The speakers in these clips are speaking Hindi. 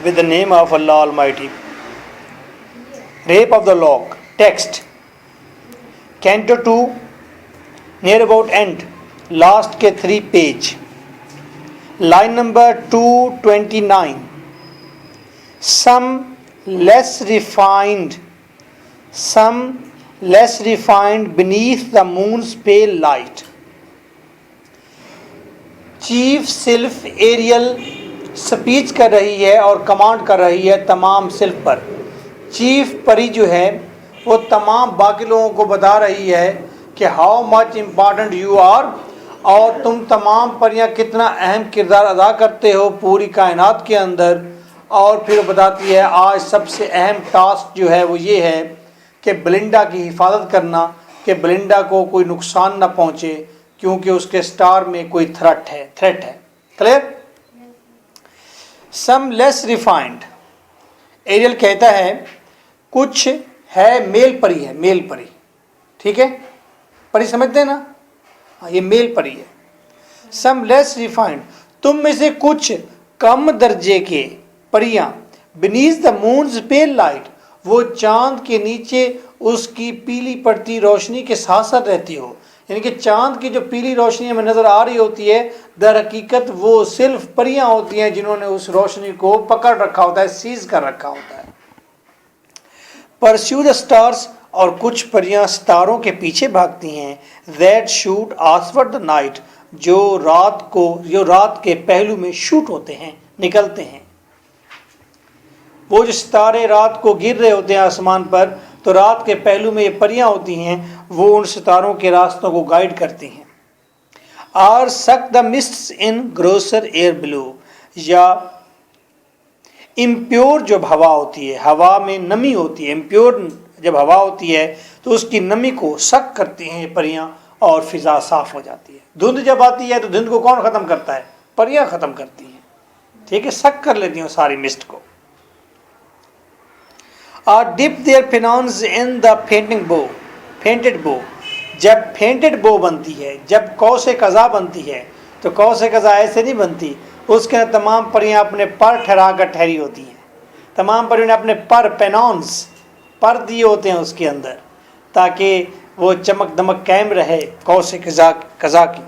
with the name of Allah Almighty. Rape of the Lock. Text. Canto 2, near about end, last के 3 page. Line number 229. Some less refined beneath the moon's pale light. Chief sylph aerial speech कर रही है और कमांड कर रही है तमाम सिल्फ पर. चीफ परी जो है वो तमाम बाकी लोगों को बता रही है कि how much important you are, और तुम तमाम परियां कितना अहम किरदार अदा करते हो पूरी कायनात के अंदर. और फिर बताती है आज सबसे अहम टास्क जो है वो ये है कि बेलिंडा की हिफाजत करना, कि बेलिंडा को कोई नुकसान ना पहुँचे क्योंकि उसके स्टार में कोई थ्रेट है. Clear. Sum less refined. Aerial कहता है कुछ है मेल परी है, मेल परी. ठीक है, परी समझते हैं ना. हाँ, ये मेल परी है. सम लेस रिफाइंड, तुम में से कुछ कम दर्जे के परियां beneath the moon's pale light, वो चांद के नीचे उसकी पीली पड़ती रोशनी के साथ साथ रहती हो. यानी कि चांद की जो पीली रोशनी हमें नज़र आ रही होती है, दर हकीकत वो सिर्फ परियां होती हैं जिन्होंने उस रोशनी को पकड़ रखा होता है, सीज कर रखा होता है. परस्यू द स्टार्स, और कुछ परियां सितारों के पीछे भागती हैं. दैट शूट आसवर्ड द नाइट, जो रात के पहलू में शूट होते हैं, निकलते हैं. वो जो सितारे रात को गिर रहे होते हैं आसमान पर, तो रात के पहलू में ये परियां होती हैं, वो उन सितारों के रास्तों को गाइड करती हैं. Are suck the mists in grocer air blue, या इम्प्योर जब हवा होती है, हवा में नमी होती है, इम्प्योर जब हवा होती है तो उसकी नमी को सक करती हैं ये परियां और फिजा साफ हो जाती है. धुंध जब आती है तो धुंध को कौन ख़त्म करता है? परियां ख़त्म करती हैं. ठीक है, सक कर लेती हैं सारी मिस्ट को. Or dip their pinions in the painted bow, जब फेंटेड बो बनती है, जब कौसे कज़ा बनती है, तो कौसे कज़ा ऐसे नहीं बनती. उसके अंदर तमाम परियां अपने पर ठहरा कर ठहरी होती हैं. तमाम परियों ने अपने पर पेनॉन्स पर दिए होते हैं उसके अंदर, ताकि वो चमक दमक कायम रहे कौसे कज़ा की.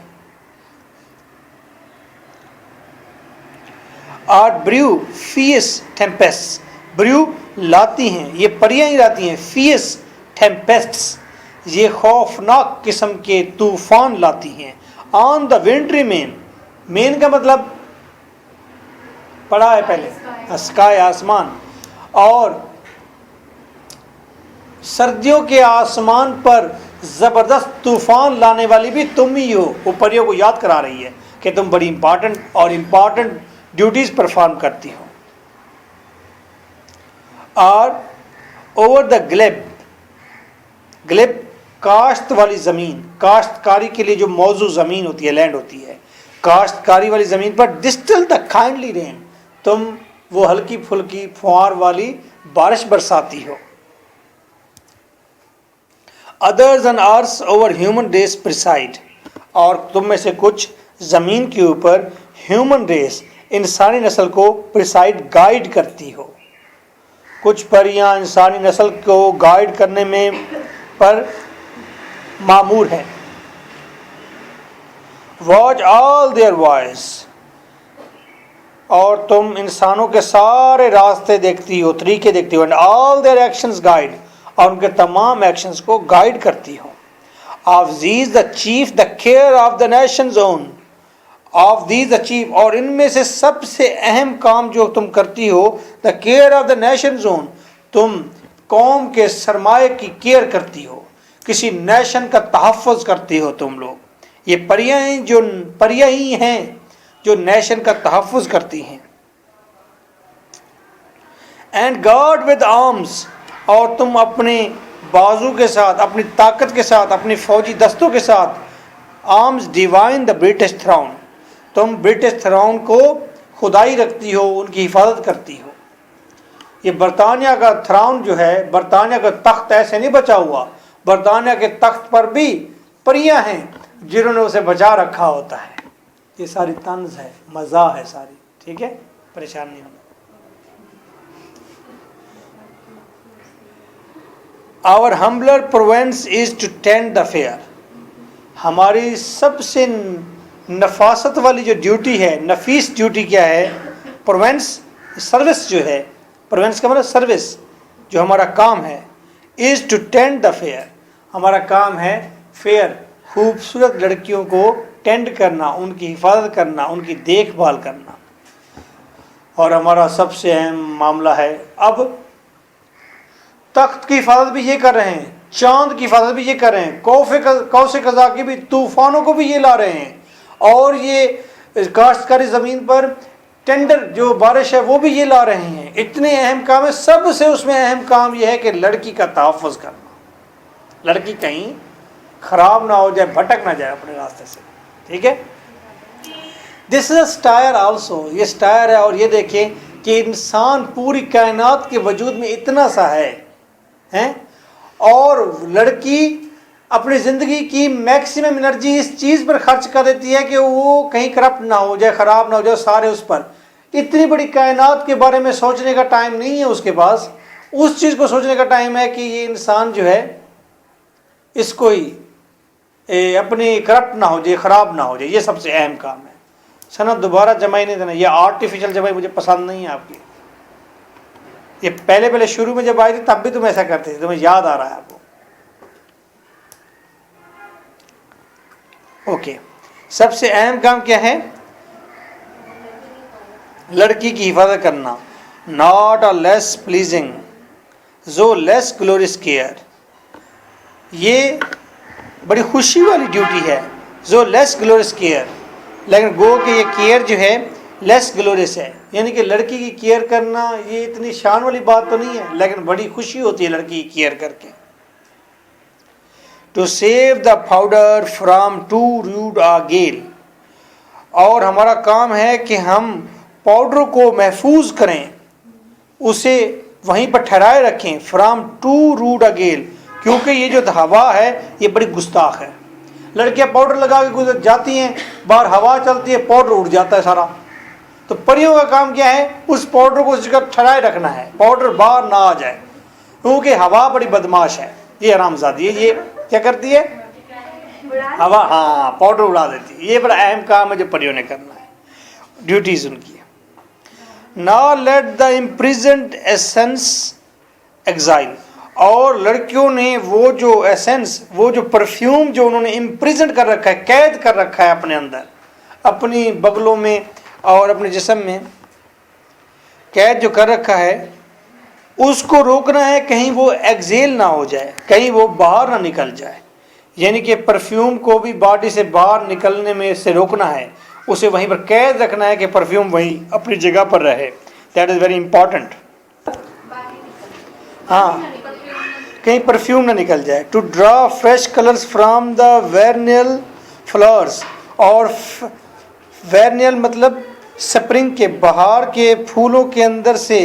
Or brew fierce tempest, brew लाती हैं, ये परियां ही लाती हैं. फियस टेम्पेस्ट्स, ये खौफनाक किस्म के तूफान लाती हैं. ऑन द विंट्री मेन का मतलब पढ़ा है पहले, स्काई आसमान. और सर्दियों के आसमान पर ज़बरदस्त तूफान लाने वाली भी तुम ही हो. वो परियों को याद करा रही है कि तुम बड़ी इम्पॉर्टेंट ड्यूटीज़ परफॉर्म करती हो. और ओवर द ग्लेब काश्त वाली ज़मीन, काश्तकारी के लिए जो मौजू ज़मीन होती है, लैंड होती है, काश्तकारी वाली ज़मीन पर डिस्टिल द काइंडली रेन, तुम वो हल्की फुल्की फुहार वाली बारिश बरसाती हो. Others on earth over human race preside, और तुम में से कुछ ज़मीन के ऊपर ह्यूमन रेस, इंसानी नस्ल को प्रिसाइड गाइड करती हो. कुछ परियां इंसानी नस्ल को गाइड करने में पर मामूर हैं. वॉच ऑल देयर वॉइस, और तुम इंसानों के सारे रास्ते देखती हो, तरीके देखती हो. And all their actions guide, और उनके तमाम एक्शंस को गाइड करती हो. Of these the chief the care of the Nations own, of these the chief, और इनमें से सबसे अहम काम जो तुम करती हो, the care of the Nations own, तुम कौम के सरमाए की केयर करती हो, किसी नेशन का तहफ़्फ़ुज़ करती हो तुम लोग. ये परियां ही हैं जो नेशन का तहफ़्फ़ुज़ करती हैं. एंड गार्ड विद आर्म्स, और तुम अपने बाजू के साथ, अपनी ताकत के साथ, अपनी फौजी दस्तों के साथ, आर्म्स डिवाइन द ब्रिटिश थ्राउन, तुम ब्रिटिश थ्राउन को खुदाई रखती हो, उनकी हिफाजत करती हो. ये बरतानिया का थ्राउन जो है, बरतानिया का तख्त ऐसे नहीं बचा हुआ, बरतानिया के तख्त पर भी परियां हैं जिन्होंने उसे बचा रखा होता है. ये सारी तंज है, मज़ा है सारी. ठीक है, परेशान नहीं होना. Our humbler province is to tend the fair. हमारी सबसे नफासत वाली जो ड्यूटी है, नफीस ड्यूटी क्या है? प्रोवेंस सर्विस जो है, प्रोवेंस का मतलब सर्विस, जो हमारा काम है, is to tend the fair. हमारा काम है फेयर, खूबसूरत लड़कियों को टेंड करना, उनकी हिफाजत करना, उनकी देखभाल करना। और हमारा सबसे अहम मामला है, अब तख्त की हिफाजत भी ये कर रहे हैं, चांद की हिफाजत भी ये कर रहे हैं, कौसे कज़ा की भी, तूफानों को भी ये ला रहे हैं, और ये काश्तकारी ज़मीन पर टेंडर जो बारिश है वो भी ये ला रहे हैं। इतने अहम काम है, सबसे उसमें अहम काम यह है कि लड़की का तहफ़्फ़ुज़ करना, लड़की कहीं ख़राब ना हो जाए, भटक ना जाए अपने रास्ते से। ठीक है, this is a stair also, ये स्टायर है। और ये देखें कि इंसान पूरी कायनात के वजूद में इतना सा है, और लड़की अपनी ज़िंदगी की मैक्सिमम एनर्जी इस चीज़ पर खर्च कर देती है कि वो कहीं करप्ट ना हो जाए, ख़राब ना हो जाए, सारे उस पर। इतनी बड़ी कायनात के बारे में सोचने का टाइम नहीं है उसके पास, उस चीज़ को सोचने का टाइम है कि ये इंसान जो है इसको ही अपनी करप्ट ना हो जाए, ख़राब ना हो जाए। ये सबसे अहम काम है। सनत दोबारा जमाई नहीं देना, ये आर्टिफिशियल जमाई मुझे पसंद नहीं है आपकी। ये पहले शुरू में जब आई थी तब भी तुम ऐसा करते थे, तुम्हें याद आ रहा है आपको। ओके, सबसे अहम काम क्या है? लड़की की हिफाजत करना। नॉट अ लेस प्लीजिंग जो लेस ग्लोरियस केयर, ये बड़ी खुशी वाली ड्यूटी है, जो लेस ग्लोरियस केयर। लेकिन गो कि ये केयर जो है लेस ग्लोरियस है, यानी कि लड़की की केयर करना ये इतनी शान वाली बात तो नहीं है, लेकिन बड़ी खुशी होती है लड़की की केयर करके। To save the powder from too rude a gale, और हमारा काम है कि हम पाउडर को महफूज करें, उसे वहीं पर ठहराए रखें। फ्रॉम टू रूड आ गेल, क्योंकि ये जो हवा है ये बड़ी गुस्ताख है। लड़कियां पाउडर लगा के गुजर जाती हैं, बाहर हवा चलती है, पाउडर उड़ जाता है सारा। तो परियों का काम क्या है? उस पाउडर को उस जगह ठहराए रखना है, पाउडर बाहर ना आ जाए, क्योंकि हवा बड़ी बदमाश है। ये हरामजादी है, ये क्या करती है? हवा, हाँ, पाउडर उड़ा देती है। ये बड़ा अहम काम है जो परियों ने करना है, ड्यूटीज उनकी है। Now let the imprisoned essence exile, और लड़कियों ने वो जो एसेंस, वो जो परफ्यूम जो उन्होंने इम्प्रिजन कर रखा है, कैद कर रखा है अपने अंदर, अपनी बगलों में और अपने जिस्म में कैद जो कर रखा है, उसको रोकना है, कहीं वो एक्सेल ना हो जाए, कहीं वो बाहर ना निकल जाए। यानी कि परफ्यूम को भी बॉडी से बाहर निकलने में से रोकना है, उसे वहीं पर कैद रखना है कि परफ्यूम वहीं अपनी जगह पर रहे। That is very important. हाँ, कहीं परफ्यूम ना निकल जाए। To draw fresh colours from the vernal flowers, और वेरनियल मतलब स्प्रिंग के, बहार के फूलों के अंदर से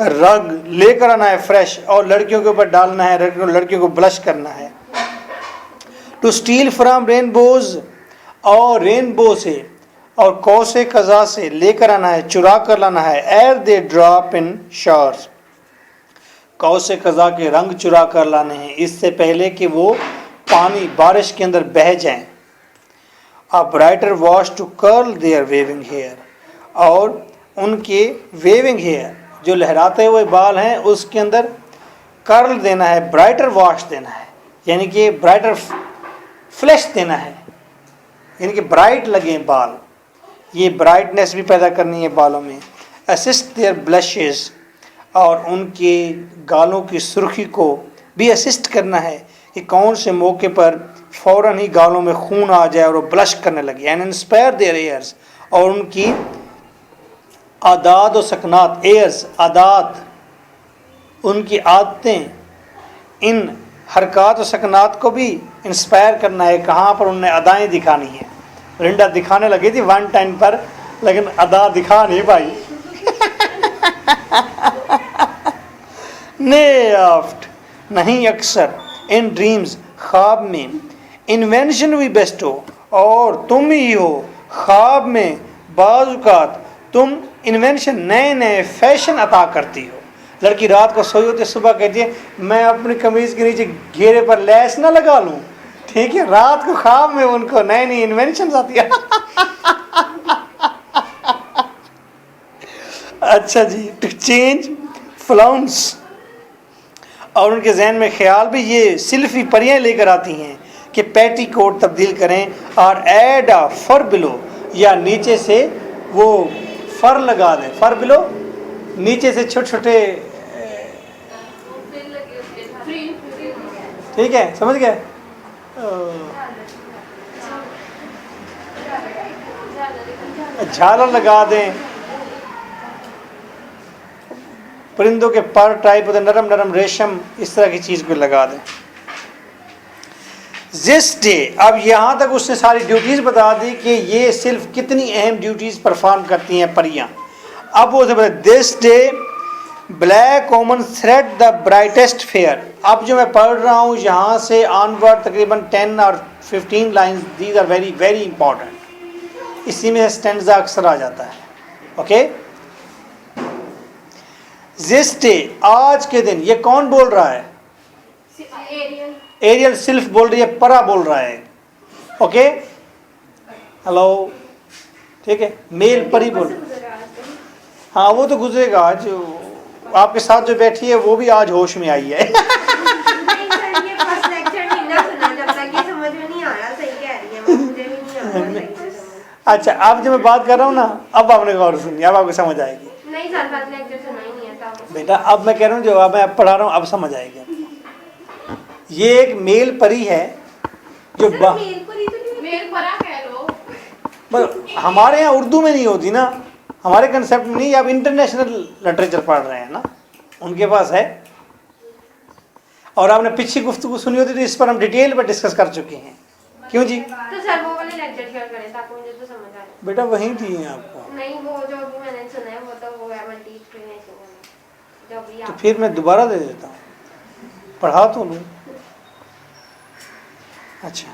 रंग लेकर आना है फ्रेश, और लड़कियों के ऊपर डालना है, लड़कियों को ब्लश करना है। टू स्टील फ्रॉम रेनबोज, और रेनबो से और कौसे कज़ा से लेकर आना है, चुरा कर लाना है। एर दे ड्रॉप इन शॉर्स, कौसे कज़ा के रंग चुरा कर लाने हैं इससे पहले कि वो पानी बारिश के अंदर बह जाएं। A brighter wash to curl their waving hair, और उनके वेविंग हेयर जो लहराते हुए बाल हैं उसके अंदर कर्ल देना है, ब्राइटर वॉश देना है, यानी कि ब्राइटर फ्लैश देना है, यानी कि ब्राइट लगे बाल, ये ब्राइटनेस भी पैदा करनी है बालों में। असिस्ट देयर ब्लशेस, और उनके गालों की सुर्खी को भी असिस्ट करना है कि कौन से मौके पर फ़ौरन ही गालों में खून आ जाए और वो ब्लश करने लगे। एंड इंस्पायर देयर एयर्स, और उनकी आदात और सकनात, एयर्स आदात, उनकी आदतें, इन हरकत और सकनात को भी इंस्पायर करना है। कहाँ पर उन्हें अदाएँ दिखानी है। रिंडा दिखाने लगी थी वन टाइम पर, लेकिन अदा दिखा नहीं पाई। ने आफ्ट नहीं, अक्सर इन ड्रीम्स ख्वाब में, इन्वेंशन भी बेस्ट हो, और तुम ही हो ख्वाब में बाज़ औक़ात तुम इन्वेंशन, नए नए फैशन अता करती हो, लड़की रात को सोई होती है, सुबह कहती है मैं अपनी कमीज के नीचे घेरे पर लैस ना लगा लूं, ठीक है। रात को ख्वाब में उनको नई नई इन्वेंशन आती है। अच्छा जी, टू चेंज फ्लाउंस, और उनके जहन में ख्याल भी ये सिल्फी परियां लेकर आती हैं कि पैटी कोट तब्दील करें और ऐड अ फर बिलो, या नीचे से वो फर लगा दें। फर बिलो नीचे से छोटे छोटे, ठीक है, समझ गए। झालर लगा दें, परिंदों के पर टाइप होते नरम नरम रेशम, इस तरह की चीज को लगा दें। दिस डे, अब यहां तक उसने सारी ड्यूटीज बता दी कि ये सिर्फ कितनी अहम ड्यूटीज परफॉर्म करती हैं परियां। अब वो this day black woman thread the brightest fair. अब जो मैं पढ़ रहा हूं यहां से ऑनवर्ड तकरीबन 10 और 15 lines, these are very very important. इसी में स्टैंजा अक्सर आ जाता है। ओके, दिस डे, आज के दिन, ये कौन बोल रहा है? एरियल सिल्फ बोल रही है, परा बोल रहा है। ओके, हेलो, ठीक है, मेल परी बोल। हाँ वो तो गुजरेगा आज, आपके साथ जो बैठी है वो भी आज होश में आई है। अच्छा, अब जो मैं बात कर रहा हूँ ना, अब आपने गौर सुनिए, अब आपको समझ आएगी। नहीं सर, फर्स्ट लेक्चर सुना ही नहीं है बेटा, अब मैं कह रहा हूँ जो अब मैं पढ़ा रहा हूँ अब समझ आएगी। ये एक मेल परी है जो मेल परा कह लो, बस हमारे यहाँ उर्दू में नहीं होती ना, हमारे कंसेप्ट में नहीं। आप इंटरनेशनल लिटरेचर पढ़ रहे हैं ना, उनके पास है। और आपने पिछली गुफ्तगू सुनी होती तो इस पर हम डिटेल पर डिस्कस कर चुके हैं। क्यों जी? तो सर वो वाले लेक्चर शेयर करें ताकि मुझे तो समझ आए। बेटा वहीं दिए हैं आपको। नहीं, वो जो अभी मैंने सुना है वो तो वो है मल्टी एक्सप्लेनेशन जो भी। तो फिर मैं दोबारा दे देता हूँ, पढ़ा तो लूँ। अच्छा,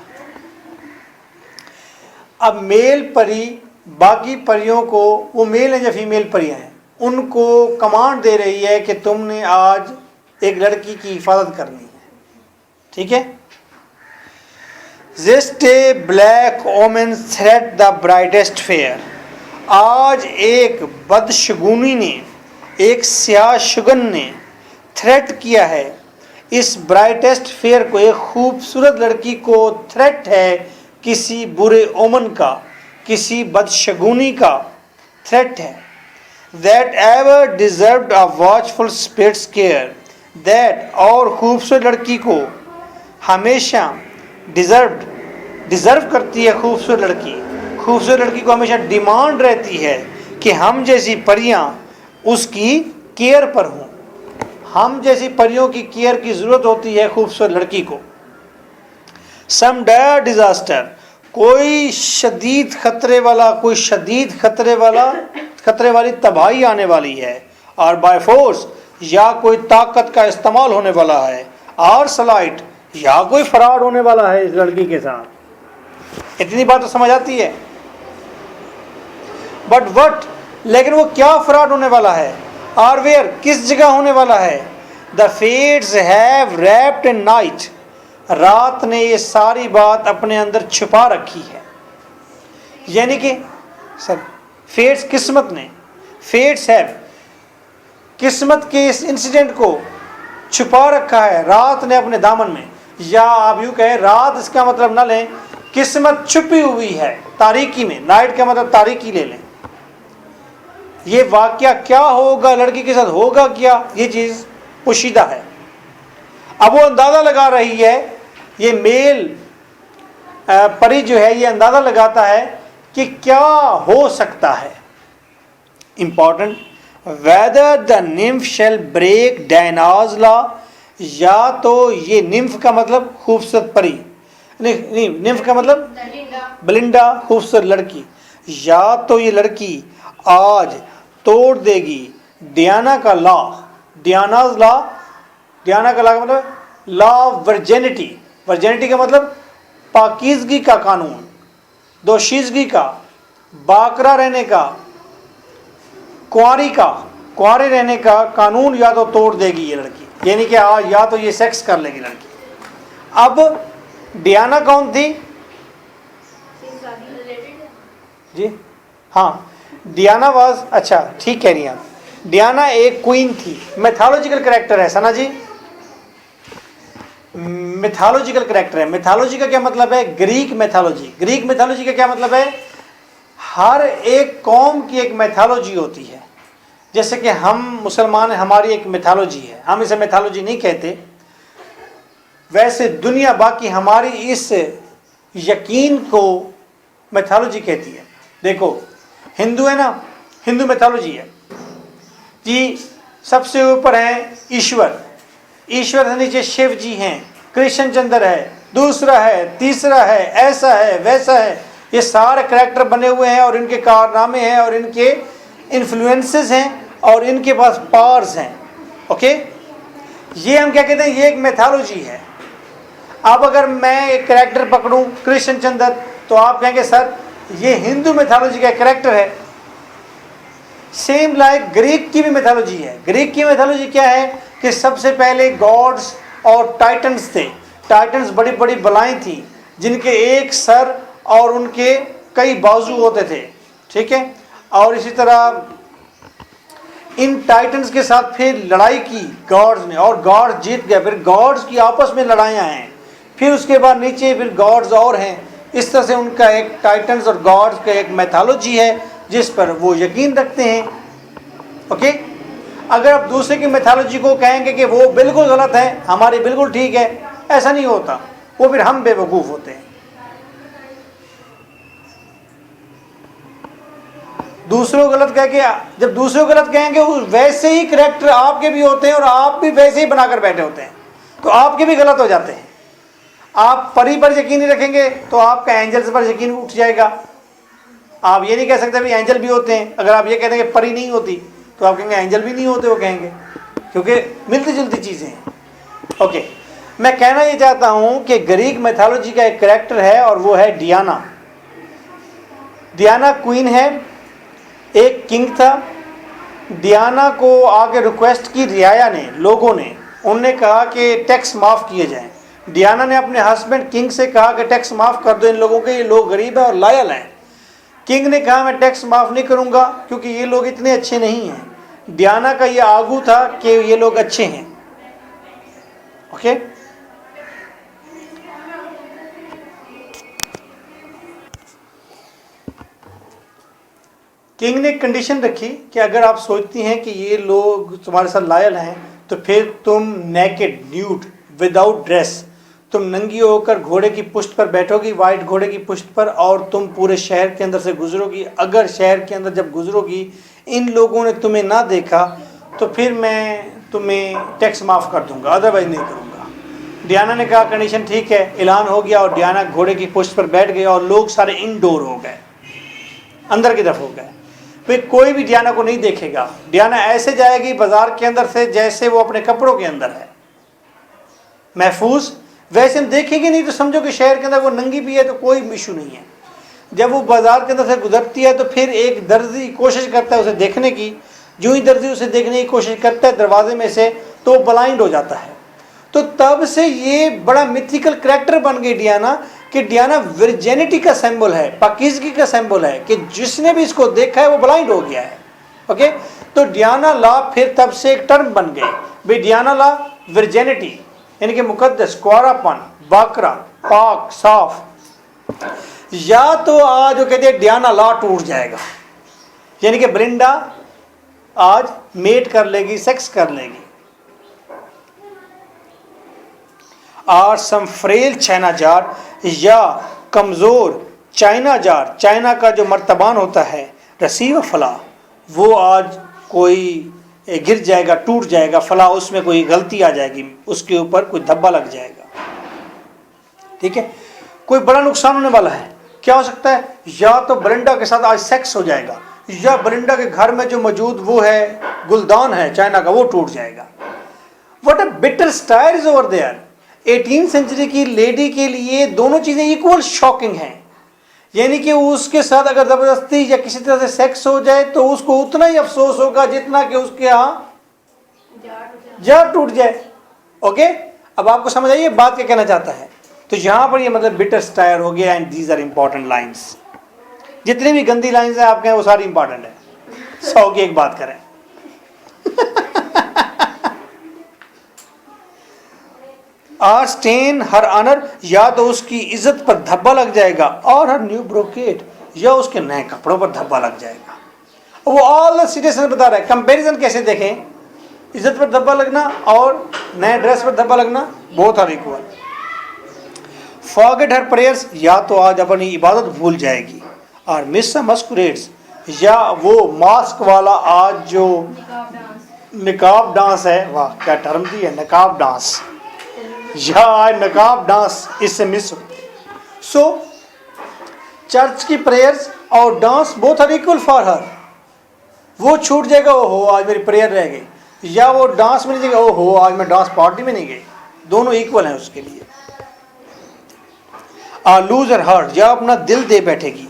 अब मेल परी बाकी परियों को, वो मेल है या फीमेल परियां हैं, उनको कमांड दे रही है कि तुमने आज एक लड़की की हिफाजत करनी है, ठीक है। This day black omen threat the brightest fair, आज एक बदशगुनी ने, एक स्याह शुगन ने थ्रेट किया है इस ब्राइटेस्ट फेयर को, एक खूबसूरत लड़की को थ्रेट है किसी बुरे ओमन का, किसी बदशगुनी का थ्रेट है। That ever deserved a watchful spirit's care, that, और खूबसूरत लड़की को हमेशा डिजर्व करती है। खूबसूरत लड़की को हमेशा डिमांड रहती है कि हम जैसी परियां उसकी केयर पर हों। हम जैसी परियों की केयर की जरूरत होती है खूबसूरत लड़की को। सम डायर डिजास्टर, कोई शदीद खतरे वाली तबाही आने वाली है, और बाय फोर्स, या कोई ताकत का इस्तेमाल होने वाला है, और सलाइट, या कोई फराड होने वाला है इस लड़की के साथ। इतनी बात तो समझ आती है। बट व्हाट, लेकिन वो क्या फराड होने वाला है, और वेयर, किस जगह होने वाला है। The fates have wrapped in night, रात ने ये सारी बात अपने अंदर छुपा रखी है। यानी कि सर फेट्स, किस्मत ने, फेट्स हैव, किस्मत के इस इंसिडेंट को छुपा रखा है रात ने अपने दामन में। या आप यूँ कहें, रात इसका मतलब ना लें, किस्मत छुपी हुई है तारीकी में। नाइट का मतलब तारीकी ले लें। ये वाकया क्या होगा, लड़की के साथ होगा क्या, ये चीज़ पोशीदा है। अब वो अंदाज़ा लगा रही है, ये मेल परी जो है ये अंदाज़ा लगाता है कि क्या हो सकता है। Important, whether the nymph shall break Diana's law, या तो ये निम्फ का मतलब खूबसूरत परी, नहीं निम्फ का मतलब बेलिंडा, खूबसूरत लड़की, या तो ये लड़की आज तोड़ देगी डियाना का लॉ। डियानाज लॉ, डियाना का लॉ का मतलब लॉ ऑफ वर्जिनिटी। वर्जिनिटी का मतलब पाकीज़गी का कानून, दोशीज़गी का, बाकरा रहने का, कुंवारी का, कुंवारे रहने का कानून या तो तोड़ देगी ये लड़की, यानी कि या तो ये सेक्स कर लेगी लड़की। अब डियाना कौन थी जी? हाँ, डियाना वाज, अच्छा ठीक कह रही हैं आप, डियाना एक क्वीन थी, मैथोलॉजिकल कैरेक्टर है सना जी, मिथोलॉजिकल कैरेक्टर है। मिथोलॉजी का क्या मतलब है? Greek mythology. ग्रीक मैथोलॉजी का क्या मतलब है? हर एक कौम की एक मैथोलॉजी होती है। जैसे कि हम मुसलमान हैं, हमारी एक मैथोलॉजी है, हम इसे मैथोलॉजी नहीं कहते, वैसे दुनिया बाकी हमारी इस यकीन को मैथोलॉजी कहती है। देखो हिंदू है ना, हिंदू मैथोलॉजी है जी, सबसे ऊपर है ईश्वर, ईश्वर से नीचे शिव जी हैं, कृष्ण चंद्र है, दूसरा है, तीसरा है, ऐसा है वैसा है, ये सारे करैक्टर बने हुए हैं और इनके कारनामे हैं और इनके इन्फ्लुएंसेस हैं और इनके पास पावर्स हैं। ओके, ये हम क्या कहते हैं? ये एक मैथोलॉजी है। अब अगर मैं एक करैक्टर पकड़ूं कृष्ण चंद्र, तो आप कहेंगे सर ये हिंदू मैथोलॉजी का करैक्टर है। सेम लाइक ग्रीक की भी मैथोलॉजी है। ग्रीक की मैथोलॉजी क्या है कि सबसे पहले गॉड्स और टाइटन्स थे। टाइटन्स बड़ी बड़ी बलाएं थी जिनके एक सर और उनके कई बाजू होते थे, ठीक है। और इसी तरह इन टाइटन्स के साथ फिर लड़ाई की गॉड्स ने और गॉड्स जीत गए। फिर गॉड्स की आपस में लड़ाइयाँ हैं, फिर उसके बाद नीचे फिर गॉड्स और हैं। इस तरह से उनका एक टाइटन्स और गॉड्स का एक मैथोलॉजी है जिस पर वो यकीन रखते हैं। ओके, अगर आप दूसरे की मैथोलॉजी को कहेंगे कि वो बिल्कुल गलत है, हमारी बिल्कुल ठीक है, ऐसा नहीं होता, वो फिर हम बेवकूफ़ होते हैं। दूसरों को गलत कह के, जब दूसरों को गलत कहेंगे वैसे ही करैक्टर आपके भी होते हैं और आप भी वैसे ही बनाकर बैठे होते हैं, तो आपके भी गलत हो जाते हैं। आप परी पर यकीन नहीं रखेंगे तो आपका एंजल्स पर यकीन उठ जाएगा। आप ये नहीं कह सकते भी एंजल भी होते हैं। अगर आप ये कहते हैं कि परी नहीं होती तो आप कहेंगे एंजल भी नहीं होते, वो कहेंगे, क्योंकि मिलती जुलती चीज़ें हैं। ओके, मैं कहना ये चाहता हूँ कि ग्रीक मैथोलॉजी का एक करैक्टर है और वो है डियाना। डियाना क्वीन है, एक किंग था। डियाना को आगे रिक्वेस्ट की रियाया ने, लोगों ने, उनने कहा कि टैक्स माफ़ किए जाएं। डियाना ने अपने हस्बैंड किंग से कहा कि टैक्स माफ़ कर दो इन लोगों के, ये लोग गरीब हैं और लायल हैं। किंग ने कहा मैं टैक्स माफ़ नहीं करूंगा क्योंकि ये लोग इतने अच्छे नहीं हैं। डियाना का ये आगू था कि ये लोग अच्छे हैं। ओके, किंग ने कंडीशन रखी कि अगर आप सोचती हैं कि ये लोग तुम्हारे साथ लायल हैं तो फिर तुम नेकेड, न्यूड, विदाउट ड्रेस, तुम नंगी होकर घोड़े की पुष्ट पर बैठोगी, वाइट घोड़े की पुष्ट पर, और तुम पूरे शहर के अंदर से गुजरोगी। अगर शहर के अंदर जब गुजरोगी इन लोगों ने तुम्हें ना देखा तो फिर मैं तुम्हें टैक्स माफ़ कर दूंगा, अदरवाइज नहीं करूंगा। डियाना ने कहा कंडीशन ठीक है। ऐलान हो गया और डियाना घोड़े की पुष्ट पर बैठ गए और लोग सारे इनडोर हो गए, अंदर की तरफ हो गए। फिर कोई भी डियाना को नहीं देखेगा। डियाना ऐसे जाएगी बाजार के अंदर से जैसे वो अपने कपड़ों के अंदर है, महफूज। वैसे हम देखेंगे नहीं तो समझो कि शहर के अंदर वो नंगी भी है तो कोई इशू नहीं है। जब वो बाजार के अंदर से गुजरती है तो फिर एक दर्जी कोशिश करता है उसे देखने की। जो ही दर्जी उसे देखने की कोशिश करता है दरवाजे में से तो ब्लाइंड हो जाता है। तो तब से ये बड़ा मिथिकल करैक्टर बन गई डियाना, कि डियाना वर्जिनिटी का सिंबल है, पाकीज़गी का सिंबल है, कि जिसने भी इसको देखा है वो ब्लाइंड हो गया है। ओके, तो डियाना लॉ फिर तब से एक टर्म बन गई भाई, डियाना लॉ वर्जिनिटी, यानी कि मुकद्दस, कुआरापन, बाकरा, पाक, साफ। या तो आज वो कहते हैं डियाना लॉ टूट जाएगा, यानी कि ब्रिंडा आज मेट कर लेगी, सेक्स कर लेगी। और सम फ्रेल चाइना जार, या कमज़ोर चाइना जार, चाइना का जो मर्तबान होता है, रसीव फला, वो आज कोई गिर जाएगा, टूट जाएगा। फला, उसमें कोई गलती आ जाएगी, उसके ऊपर कोई धब्बा लग जाएगा। ठीक है, कोई बड़ा नुकसान होने वाला है। क्या हो सकता है? या तो ब्रिंडा के साथ आज सेक्स हो जाएगा, या ब्रिंडा के घर में जो मौजूद वो है गुलदान है चाइना का, वो टूट जाएगा। What a bitter style is over there. 18th century की लेडी के लिए दोनों चीजें इक्वल शॉकिंग हैं। यानी कि उसके साथ अगर जबरदस्ती या किसी तरह से सेक्स हो जाए तो उसको उतना ही अफसोस होगा जितना कि उसके यहाँ जड़ टूट जाए। ओके, अब आपको समझ आइए बात क्या कहना चाहता है। तो यहाँ पर ये मतलब बिटर स्टायर हो गया। And these are important lines. जितनी भी गंदी लाइन्स हैं आपके वो सारी इंपॉर्टेंट है। 100 की एक बात करें। आर स्टेन हर ऑनर, या तो उसकी इज्जत पर धब्बा लग जाएगा, और हर न्यू ब्रोकेट, या उसके नए कपड़ों पर धब्बा लग जाएगा। वो ऑल द सिचुएशन बता रहा है। कंपैरिजन कैसे देखें, इज्जत पर धब्बा लगना और नए ड्रेस पर धब्बा लगना, both are equal. Forget her prayers, या तो आज अपनी इबादत भूल जाएगी। और मिस मस्कुरेट्स, या वो मास्क वाला आज जो निकाब डांस है, वाह क्या टर्म दी है, निकाब डांस, या आज नकाब डांस इससे मिस हो। सो चर्च की प्रेयर्स और dance both are equal for her. वो छूट जाएगा, ओहो आज मेरी प्रेयर रह गई, या वो डांस में नहीं जाएगा, ओहो आज मैं डांस पार्टी में नहीं गई। दोनों इक्वल हैं उसके लिए। लूज हर हार्ट, या अपना दिल दे बैठेगी,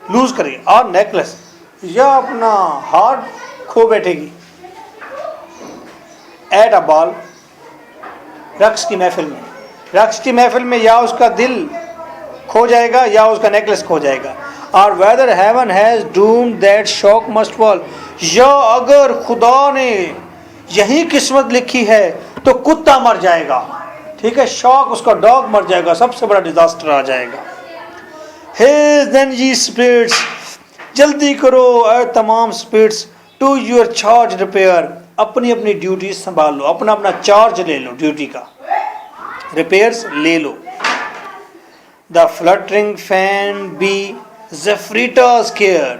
लूज करेगी। और नेकलेस, या अपना हार्ट खो बैठेगी। एट अ बॉल, रक्स की महफिल में, रक्स की महफिल में या उसका दिल खो जाएगा या उसका नेकलेस खो जाएगा। और whether heaven has doomed that Shock must fall, या अगर खुदा ने यही किस्मत लिखी है तो कुत्ता मर जाएगा। ठीक है, शॉक उसका डॉग मर जाएगा, सबसे बड़ा डिजास्टर आ जाएगा। हे देन ये स्पिरिट्स, जल्दी करो ऐ तमाम spirits, to your charge repair, अपनी अपनी ड्यूटी संभाल लो, अपना अपना चार्ज ले लो, ड्यूटी का रिपेयर्स ले लो। The fluttering fan be Zephyretta's care,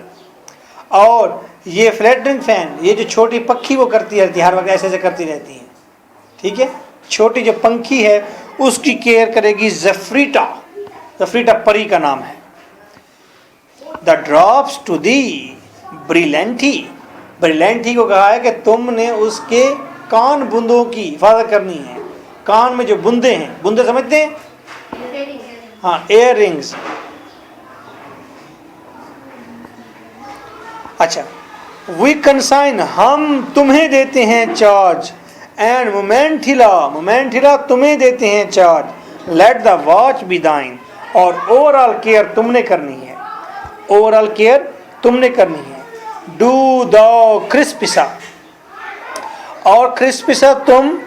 और ये फ्लटरिंग फैन, ये जो छोटी पक्षी वो करती रहती है, हर वक्त ऐसे ऐसे करती रहती है। ठीक है, छोटी जो पंखी है उसकी केयर करेगी ज़फ़रीटा। ज़फ़रीटा परी का नाम है। द ड्रॉप्स टू दी ब्रिलेंटी, ब्रिलेंटी को कहा है कि तुमने उसके कान बूंदों की हिफाजत करनी है। कान में जो बूंदे हैं, बूंदे समझते हैं, हाँ एयर रिंग्स। अच्छा, वी कंसाइन, हम तुम्हें देते हैं चार्ज। एंड मोमेंटिला, मोमेंटिला तुम्हें देते हैं charge. Let the watch be thine, और ओवरऑल केयर तुमने करनी है, ओवरऑल केयर तुमने करनी है। डू द क्रिस्पिसा, और क्रिस्पिसा तुम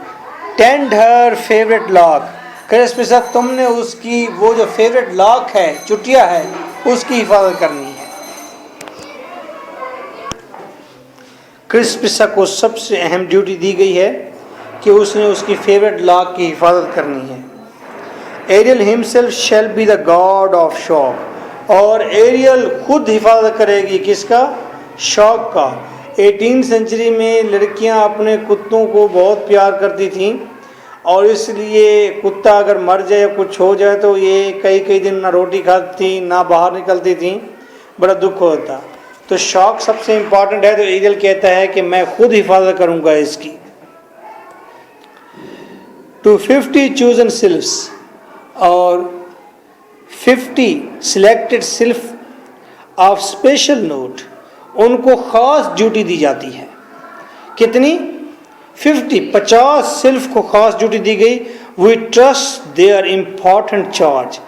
टेंड हर फेवरेट लॉक, क्रिस्पिसा तुमने उसकी वो जो फेवरेट लॉक है, चुटिया है, उसकी हिफाजत करनी है। क्रिस्पिसा को सबसे अहम ड्यूटी दी गई है कि उसने उसकी फेवरेट लॉक की हिफाजत करनी है। Ariel himself shall be the guard of Shock, और एरियल खुद हिफाजत करेगी किसका, शॉक का। 18वीं सेंचुरी में लड़कियां अपने कुत्तों को बहुत प्यार करती थीं, और इसलिए कुत्ता अगर मर जाए या कुछ हो जाए तो ये कई कई दिन ना रोटी खाती थी, ना बाहर निकलती थी, बड़ा दुख होता। तो शॉक सबसे इम्पॉर्टेंट है, तो एरियल कहता है कि मैं खुद हिफाजत करूंगा इसकी। टू 50 चूजन सिल्फ्स, और 50 सिलेक्टेड सिल्फ ऑफ स्पेशल नोट, उनको खास ड्यूटी दी जाती है। कितनी, 50 सिल्फ को खास ड्यूटी दी गई। We trust their important charge,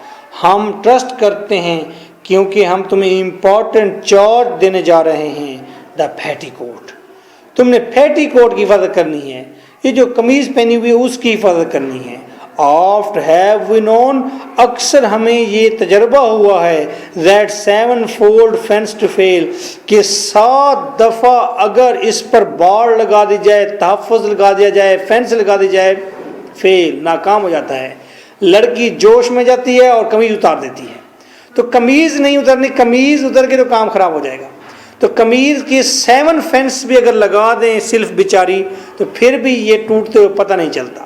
हम ट्रस्ट करते हैं क्योंकि हम तुम्हें इम्पॉर्टेंट चार्ज देने जा रहे हैं। द फैटी कोट, तुमने फैटी कोट की हिफाजत करनी है, ये जो कमीज पहनी हुई है उसकी हिफाजत करनी है। आफ्टर हैव वी नोन, अक्सर हमें ये तजर्बा हुआ है, that 7 fold fence to fail, कि 7 दफ़ा अगर इस पर बाड़ लगा दी जाए, तहफ़्फ़ुज़ लगा दिया जाए, फेंस लगा दी जाए, फेल नाकाम हो जाता है। लड़की जोश में जाती है और कमीज उतार देती है, तो कमीज नहीं उतरनी, कमीज उतर के तो काम खराब हो जाएगा। तो कमीज की 7 फेंस भी अगर लगा दें सिल्फ बेचारी, तो फिर भी ये टूटते हुए पता नहीं चलता।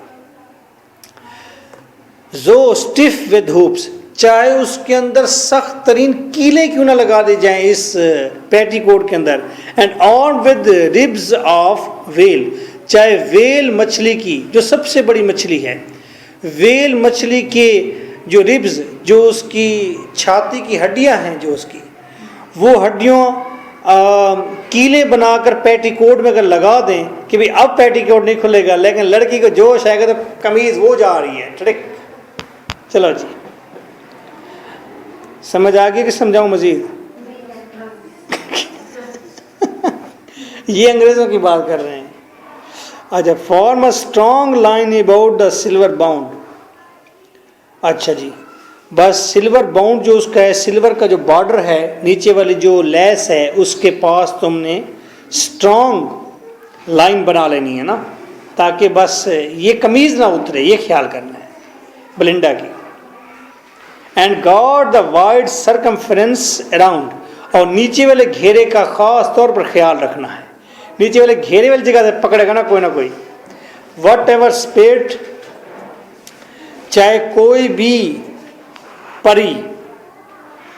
जो स्टिफ विद हुप्स, चाहे उसके अंदर सख्त तरीन कीले क्यों ना लगा दी जाए इस पेटीकोट के अंदर। And on with ribs of well, चाहे वेल मछली की, जो सबसे बड़ी मछली है, वेल मछली के जो रिब्स, जो उसकी छाती की हड्डियां हैं, जो उसकी वो हड्डियों कीले बनाकर पेटीकोट में अगर लगा दें कि भाई अब पेटीकोट नहीं खुलेगा, लेकिन लड़की को जोश आएगा तो कमीज वो जा रही है ट्रिक। चलो जी, समझ आ गई कि समझाऊं मजीद? ये अंग्रेजों की बात कर रहे हैं। अच्छा, form a strong line about the silver bound. अच्छा जी, बस सिल्वर बाउंड जो उसका है, सिल्वर का जो बॉर्डर है, नीचे वाली जो लेस है उसके पास तुमने स्ट्रॉन्ग लाइन बना लेनी है ना, ताकि बस ये कमीज ना उतरे, ये ख्याल करना है बेलिंडा की। And God the wide circumference around, और नीचे वाले घेरे का खास तौर पर ख्याल रखना है। नीचे वाले घेरे वाली जगह से पकड़ेगा ना कोई। वट एवर स्पेट, चाहे कोई भी परी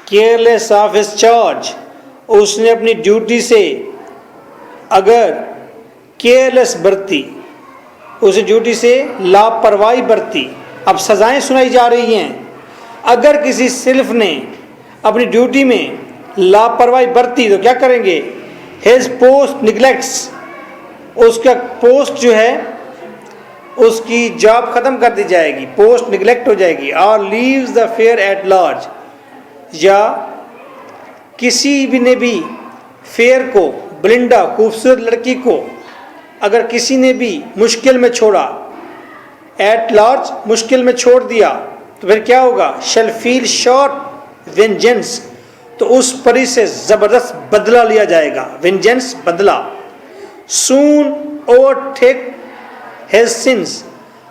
केयरलेस ऑफ हिज चार्ज, उसने अपनी ड्यूटी से अगर केयरलेस बरती, उस ड्यूटी से लापरवाही बरती। अब सजाएं सुनाई जा रही हैं। अगर किसी सिल्फ ने अपनी ड्यूटी में लापरवाही बरती तो क्या करेंगे? हिज पोस्ट निगलेक्ट्स, उसका पोस्ट जो है उसकी जॉब खत्म कर दी जाएगी, पोस्ट निगलेक्ट हो जाएगी। और leaves the fair at large, या किसी भी ने भी फेयर को, बेलिंडा खूबसूरत लड़की को अगर किसी ने भी मुश्किल में छोड़ा, एट लार्ज मुश्किल में छोड़ दिया, तो फिर क्या होगा? शैल फील शॉर्ट वेंजेंस, तो उस परी से जबरदस्त बदला लिया जाएगा। वेंजेंस बदला। सून ओवरटेक हिज सिंस,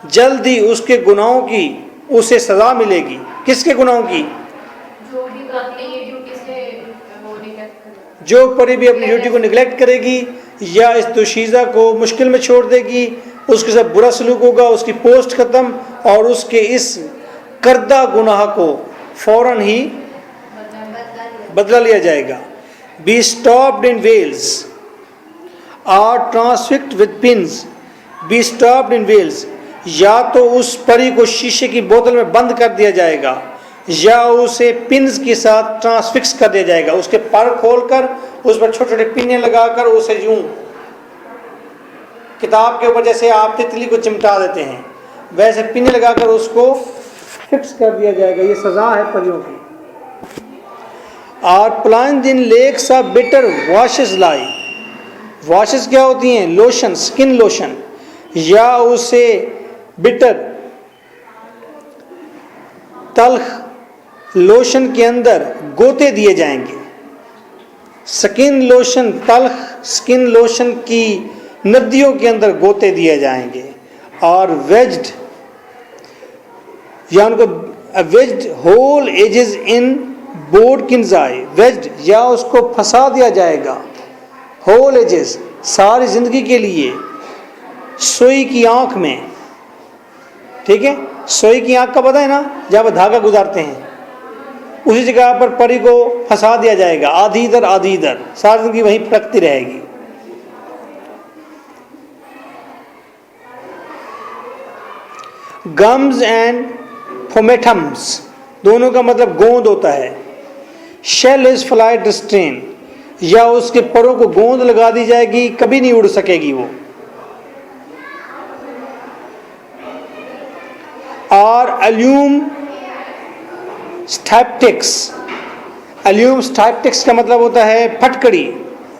जल्दी उसके गुनाहों की उसे सजा मिलेगी। किसके गुनाहों की? जो परी भी अपनी ड्यूटी को निगलेक्ट करेगी या इस दोशीज़ा को मुश्किल में छोड़ देगी, उसके साथ बुरा सलूक होगा, उसकी पोस्ट खत्म, और उसके इस करदा गुनाह को फौरन ही बदला लिया जाएगा। Be stopped in vials or transfixed with pins, be stopped in vials, या तो उस परी को शीशे की बोतल में बंद कर दिया जाएगा या उसे पिन्स के साथ ट्रांसफिक्स कर दिया जाएगा। उसके पर खोलकर उस पर छोटे छोटे पिन्ने लगाकर उसे यूं किताब के ऊपर जैसे आप तितली को चिमटा देते हैं वैसे पिन्ने लगाकर उसको फिक्स कर दिया जाएगा। ये सजा है परियों की। और plunged in lakes of bitter washes lie, washes क्या होती हैं? लोशन, स्किन लोशन, या उसे बिटर तल्ख लोशन के अंदर गोते दिए जाएंगे। स्किन लोशन, तल्ख स्किन लोशन की नदियों के अंदर गोते दिए जाएंगे। और वेज्ड, या उनको वेज्ड होल एजेस इन बोर्ड किन्जाई, वेज्ड या उसको फंसा दिया जाएगा होल एजेस, सारी जिंदगी के लिए, सोई की आंख में। ठीक है, सोई की आंख का पता है ना, जब धागा गुजारते हैं उसी जगह पर परी को फंसा दिया जाएगा, आधी इधर, सारी जिंदगी वहीं फटकती रहेगी। गम्स एंड फोमेटम्स, दोनों का मतलब गोंद होता है। शेल इज फ्लाइट रिस्ट्रेन, या उसके परों को गोंद लगा दी जाएगी, कभी नहीं उड़ सकेगी वो। और अल्यूम स्टाइप्टिक्स, अल्यूम स्टाइप्टिक्स का मतलब होता है फटकड़ी,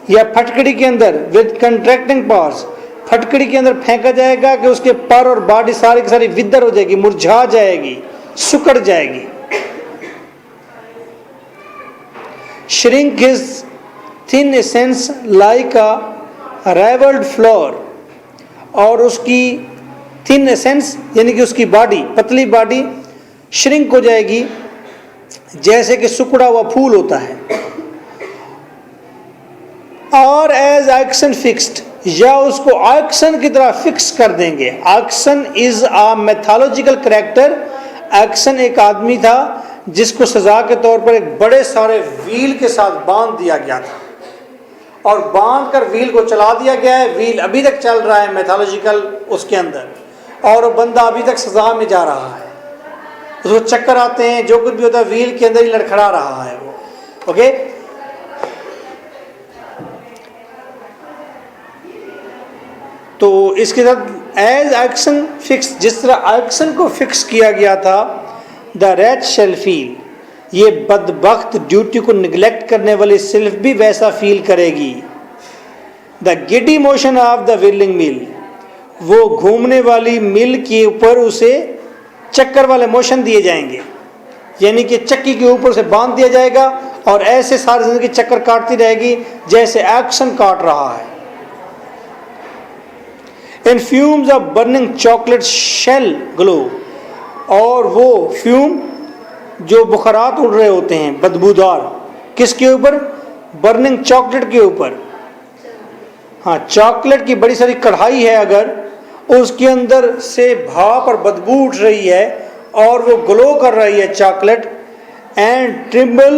या फटकड़ी के अंदर विद कंट्रैक्टिंग पार्ट्स, फटकड़ी के अंदर फेंका जाएगा कि उसके पर और बॉडी सारी की सारी विदर हो जाएगी, मुरझा जाएगी, सुकड़ जाएगी। Shrink his thin essence like a rivelled flower, और उसकी थिन एसेंस यानी कि उसकी बॉडी, पतली बॉडी श्रिंक हो जाएगी जैसे कि सुकड़ा हुआ फूल होता है। और एज एक्शन फिक्स्ड, या उसको एक्शन की तरह फिक्स कर देंगे। Action is a mythological character, action एक आदमी था जिसको सजा के तौर पर एक बड़े सारे व्हील के साथ बांध दिया गया था, और बांध कर व्हील को चला दिया गया है। व्हील अभी तक चल रहा है मैथोलॉजिकल उसके अंदर, और वो बंदा अभी तक सजा में जा रहा है। उसको चक्कर आते हैं, जो कुछ भी होता है व्हील के अंदर ही लड़खड़ा रहा है वो। ओके, तो इसके साथ एज एक्शन फिक्स, जिस तरह एक्शन को फिक्स किया गया था, द रैट शेल फील, ये बदबख्त ड्यूटी को निगलेक्ट करने वाली सिल्फ भी वैसा फील करेगी। The giddy motion of the whirling mill, वो घूमने वाली मिल के ऊपर उसे चक्कर वाले मोशन दिए जाएंगे, यानी कि चक्की के ऊपर से बांध दिया जाएगा और ऐसे सारी जिंदगी चक्कर काटती रहेगी जैसे एक्शन काट रहा है। In fumes of burning chocolate shall glow, और वो फ्यूम जो बुखारात उड़ रहे होते हैं बदबूदार, किसके ऊपर? बर्निंग चॉकलेट के ऊपर। हाँ, चॉकलेट की बड़ी सारी कढ़ाई है, अगर उसके अंदर से भाप और बदबू उठ रही है और वो ग्लो कर रही है chocolate, and Trimble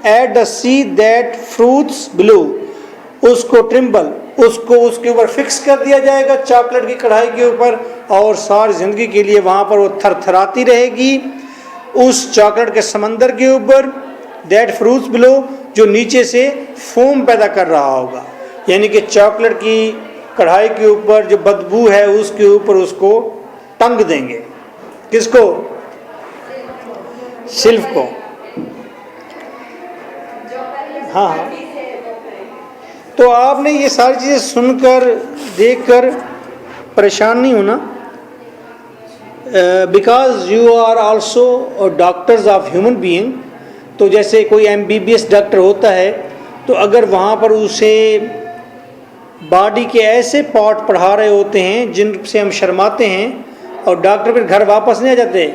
at the see that fruits blue, उसको ट्रिम्बल, उसको उसके ऊपर फिक्स कर दिया जाएगा चॉकलेट की कढ़ाई के ऊपर, और सारी जिंदगी के लिए वहाँ पर वो थरथराती रहेगी उस चॉकलेट के समंदर के ऊपर, दैट फ्रूट्स बिलो, जो नीचे से फोम पैदा कर रहा होगा, यानी कि चॉकलेट की कढ़ाई के ऊपर जो बदबू है उसके ऊपर उसको टंग देंगे। किसको? सिल्फ को। हाँ हाँ, तो आपने ये सारी चीज़ें सुनकर देखकर परेशान नहीं होना, because you are also doctors of human being. तो जैसे कोई MBBS डॉक्टर होता है, तो अगर वहाँ पर उसे बॉडी के ऐसे पार्ट पढ़ा रहे होते हैं जिनसे हम शर्माते हैं, और डॉक्टर फिर घर वापस नहीं आ जाते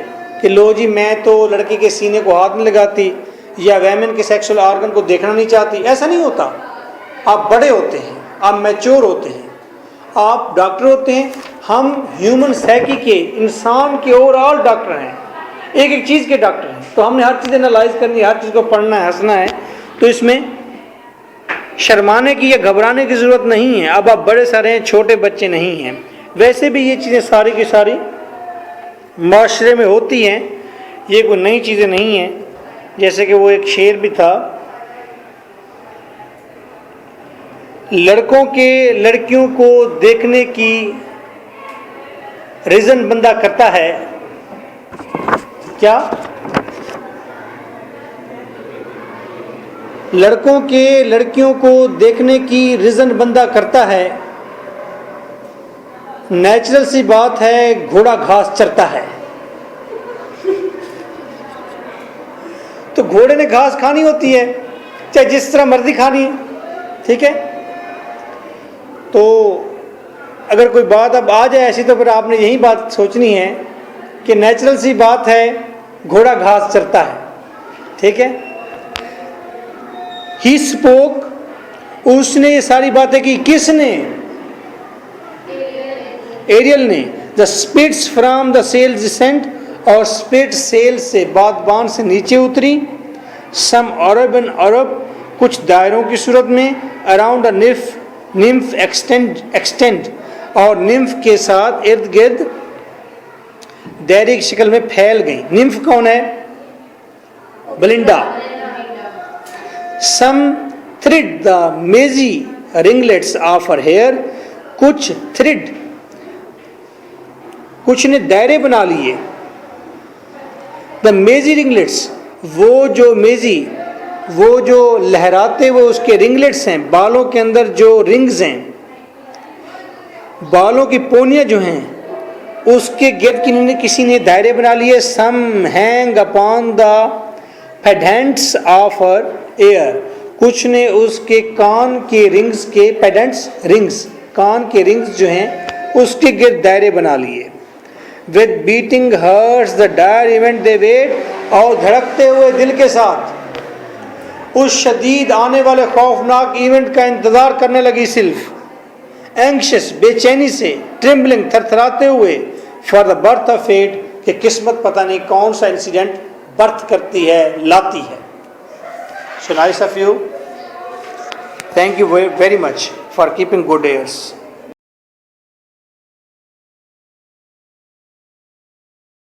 कि लो जी मैं तो लड़की के सीने को हाथ नहीं लगाती या वैमेन के सेक्सुअल ऑर्गन को देखना नहीं चाहती, ऐसा नहीं होता। आप बड़े होते हैं, आप मैच्योर होते हैं, आप डॉक्टर होते हैं। हम ह्यूमन साइकी के, इंसान के ओवरऑल डॉक्टर हैं, एक एक चीज़ के डॉक्टर हैं। तो हमने हर चीज़ एनालाइज करनी है, हर चीज़ को पढ़ना है, हंसना है। तो इसमें शर्माने की या घबराने की ज़रूरत नहीं है। अब आप बड़े सारे हैं, छोटे बच्चे नहीं हैं। वैसे भी ये चीज़ें सारी की सारी माशरे में होती हैं, ये कोई नई चीज़ें नहीं हैं। जैसे कि वो एक शेर भी था, लड़कों के लड़कियों को देखने की रीज़न बंदा करता है क्या? लड़कों के लड़कियों को देखने की रीज़न बंदा करता है, नेचुरल सी बात है, घोड़ा घास चरता है। तो घोड़े ने घास खानी होती है, चाहे जिस तरह मर्जी खानी है, ठीक है। तो अगर कोई बात अब आ जाए ऐसी, तो फिर आपने यही बात सोचनी है कि नेचुरल सी बात है, घोड़ा घास चरता है, ठीक है। ही स्पोक, उसने ये सारी बातें की, किसने? एरियल ने। The spirits from the sail descend, और स्पिट सेल से बादबान से नीचे उतरी। सम अरब एंड अरब, कुछ दायरों की सूरत में, अराउंड अ निम्फ एक्सटेंड, और निम्फ के साथ इर्द गिर्द दायरे की शक्ल में फैल गई। निम्फ कौन है? Belinda. Some thrid the mazy ringlets of her hair, कुछ थ्रिड, कुछ ने दायरे बना लिए। द मेजी रिंगलेट्स, वो जो मेजी, वो जो लहराते वो उसके रिंगलेट्स हैं, बालों के अंदर जो रिंग्स हैं, बालों की पोनियां जो हैं, उसके गिर्द किसी ने दायरे बना लिए। Some hang upon the pendants of her ear, कुछ ने उसके कान के रिंग्स के, पेडेंट्स रिंग्स, कान के रिंग्स जो हैं उसके गिर्द दायरे बना लिए। With beating hearts the dire event they wait, और धड़कते हुए दिल के साथ उस शदीद आने वाले खौफनाक इवेंट का इंतजार करने लगी सिल्फ। एंग्शियस, बेचैनी से, ट्रिम्बलिंग, थरथराते हुए, for the birth of fate, कि किस्मत पता नहीं कौन सा इंसिडेंट बर्थ करती है, लाती है। So nice of you. Thank you very much for keeping good ears.